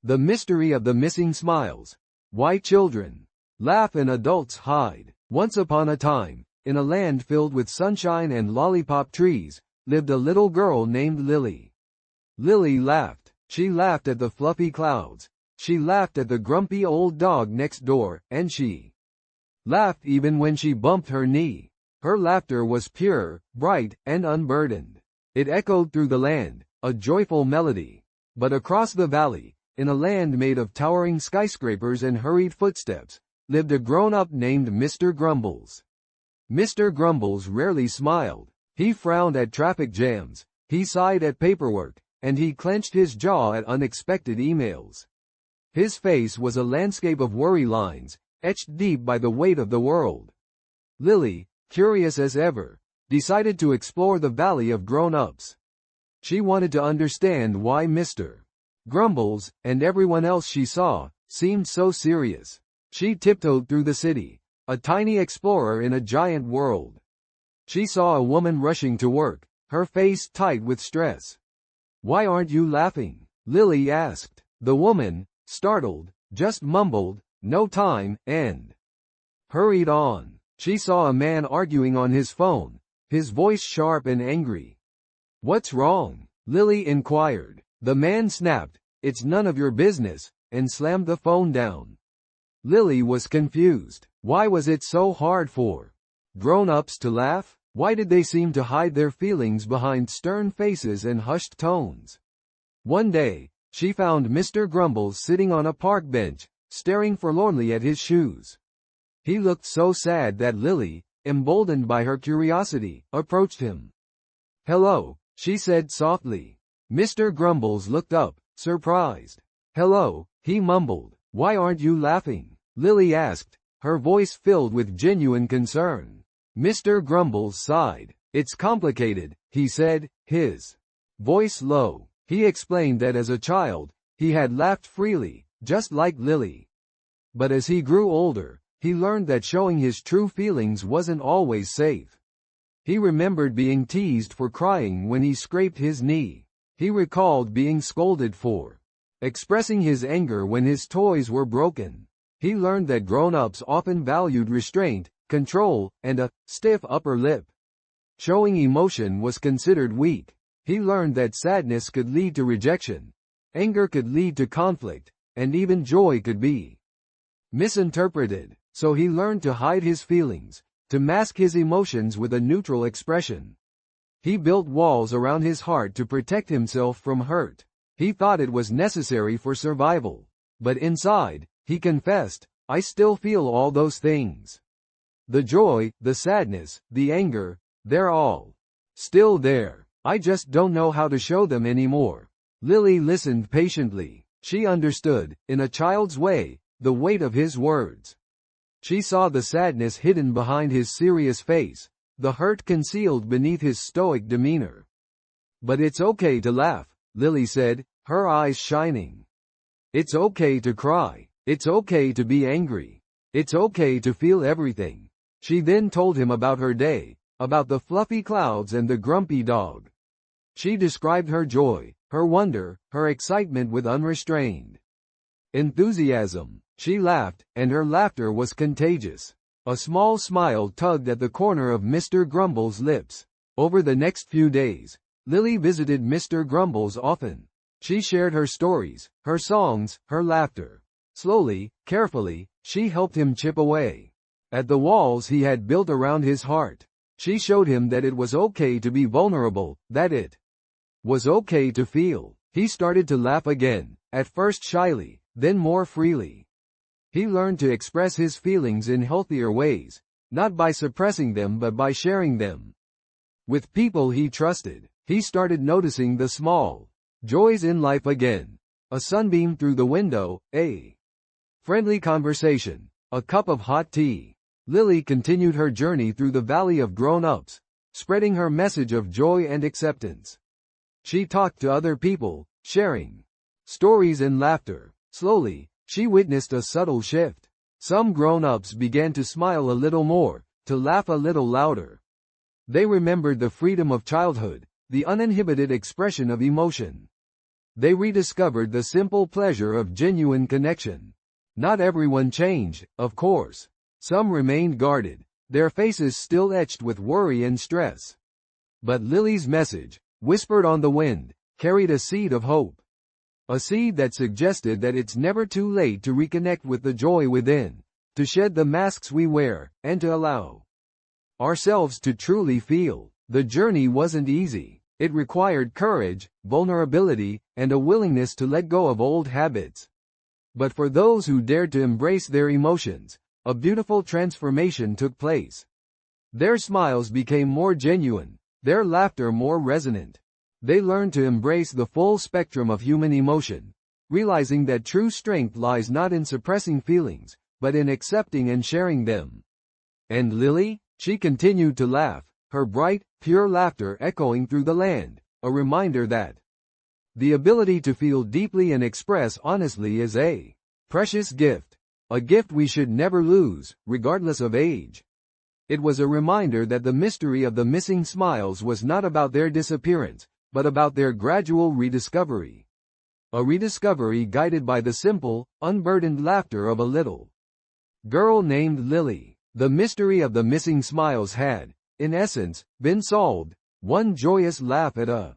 The mystery of the missing smiles. Why children laugh and adults hide. Once upon a time, in a land filled with sunshine and lollipop trees, lived a little girl named Lily. Lily laughed. She laughed at the fluffy clouds. She laughed at the grumpy old dog next door, and she laughed even when she bumped her knee. Her laughter was pure, bright, and unburdened. It echoed through the land, a joyful melody. But across the valley, in a land made of towering skyscrapers and hurried footsteps, lived a grown-up named Mr. Grumbles. Mr. Grumbles rarely smiled. He frowned at traffic jams, he sighed at paperwork, and he clenched his jaw at unexpected emails. His face was a landscape of worry lines, etched deep by the weight of the world. Lily, curious as ever, decided to explore the valley of grown-ups. She wanted to understand why Mr. Grumbles, and everyone else she saw, seemed so serious. She tiptoed through the city, a tiny explorer in a giant world. She saw a woman rushing to work, her face tight with stress. "Why aren't you laughing?" Lily asked. The woman, startled, just mumbled, "No time," and hurried on. She saw a man arguing on his phone, his voice sharp and angry. "What's wrong?" Lily inquired. The man snapped, "It's none of your business," and slammed the phone down. Lily was confused. Why was it so hard for grown-ups to laugh? Why did they seem to hide their feelings behind stern faces and hushed tones? One day, she found Mr. Grumbles sitting on a park bench, staring forlornly at his shoes. He looked so sad that Lily, emboldened by her curiosity, approached him. "Hello," she said softly. Mr. Grumbles looked up, surprised. "Hello," he mumbled. "Why aren't you laughing?" Lily asked, her voice filled with genuine concern. Mr. Grumbles sighed. "It's complicated," he said, his voice low. He explained that as a child, he had laughed freely, just like Lily. But as he grew older, he learned that showing his true feelings wasn't always safe. He remembered being teased for crying when he scraped his knee. He recalled being scolded for expressing his anger when his toys were broken. He learned that grown-ups often valued restraint, control, and a stiff upper lip. Showing emotion was considered weak. He learned that sadness could lead to rejection, anger could lead to conflict, and even joy could be misinterpreted. So he learned to hide his feelings, to mask his emotions with a neutral expression. He built walls around his heart to protect himself from hurt. He thought it was necessary for survival. But inside, he confessed, "I still feel all those things. The joy, the sadness, the anger, they're all still there. I just don't know how to show them anymore." Lily listened patiently. She understood, in a child's way, the weight of his words. She saw the sadness hidden behind his serious face, the hurt concealed beneath his stoic demeanor. "But it's okay to laugh," Lily said, her eyes shining. "It's okay to cry. It's okay to be angry. It's okay to feel everything." She then told him about her day, about the fluffy clouds and the grumpy dog. She described her joy, her wonder, her excitement with unrestrained enthusiasm. She laughed, and her laughter was contagious. A small smile tugged at the corner of Mr. Grumbles' lips. Over the next few days, Lily visited Mr. Grumbles often. She shared her stories, her songs, her laughter. Slowly, carefully, she helped him chip away at the walls he had built around his heart. She showed him that it was okay to be vulnerable, that it was okay to feel. He started to laugh again, at first shyly, then more freely. He learned to express his feelings in healthier ways, not by suppressing them but by sharing them with people he trusted. He started noticing the small joys in life again. A sunbeam through the window, a friendly conversation, a cup of hot tea. Lily continued her journey through the valley of grown-ups, spreading her message of joy and acceptance. She talked to other people, sharing stories and laughter. Slowly, she witnessed a subtle shift. Some grown-ups began to smile a little more, to laugh a little louder. They remembered the freedom of childhood, the uninhibited expression of emotion. They rediscovered the simple pleasure of genuine connection. Not everyone changed, of course. Some remained guarded, their faces still etched with worry and stress. But Lily's message, whispered on the wind, carried a seed of hope. A seed that suggested that it's never too late to reconnect with the joy within, to shed the masks we wear, and to allow ourselves to truly feel. The journey wasn't easy. It required courage, vulnerability, and a willingness to let go of old habits. But for those who dared to embrace their emotions, a beautiful transformation took place. Their smiles became more genuine, their laughter more resonant. They learned to embrace the full spectrum of human emotion, realizing that true strength lies not in suppressing feelings, but in accepting and sharing them. And Lily? She continued to laugh, her bright, pure laughter echoing through the land, a reminder that the ability to feel deeply and express honestly is a precious gift, a gift we should never lose, regardless of age. It was a reminder that the mystery of the missing smiles was not about their disappearance, but about their gradual rediscovery. A rediscovery guided by the simple, unburdened laughter of a little girl named Lily. The mystery of the missing smiles had, in essence, been solved, one joyous laugh at a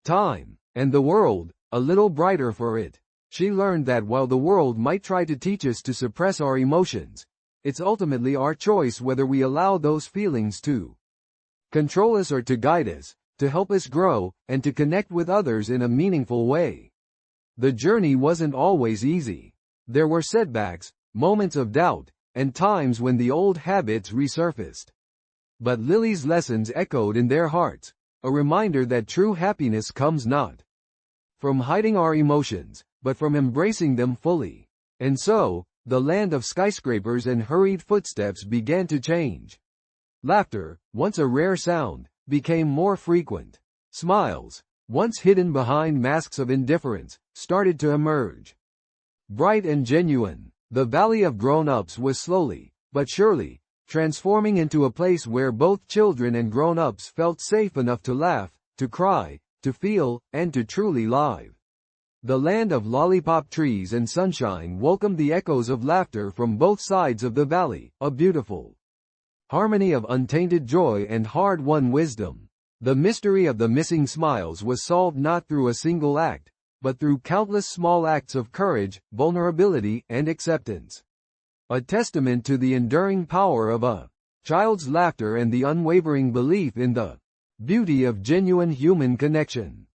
time, and the world, a little brighter for it. She learned that while the world might try to teach us to suppress our emotions, it's ultimately our choice whether we allow those feelings to control us or to guide us, to help us grow, and to connect with others in a meaningful way. The journey wasn't always easy. There were setbacks, moments of doubt, and times when the old habits resurfaced. But Lily's lessons echoed in their hearts, a reminder that true happiness comes not from hiding our emotions, but from embracing them fully. And so, the land of skyscrapers and hurried footsteps began to change. Laughter, once a rare sound, became more frequent. Smiles, once hidden behind masks of indifference, started to emerge. Bright and genuine, the Valley of Grown-Ups was slowly, but surely, transforming into a place where both children and grown-ups felt safe enough to laugh, to cry, to feel, and to truly live. The land of lollipop trees and sunshine welcomed the echoes of laughter from both sides of the valley, a beautiful harmony of untainted joy and hard-won wisdom. The mystery of the missing smiles was solved not through a single act, but through countless small acts of courage, vulnerability, and acceptance. A testament to the enduring power of a child's laughter and the unwavering belief in the beauty of genuine human connection.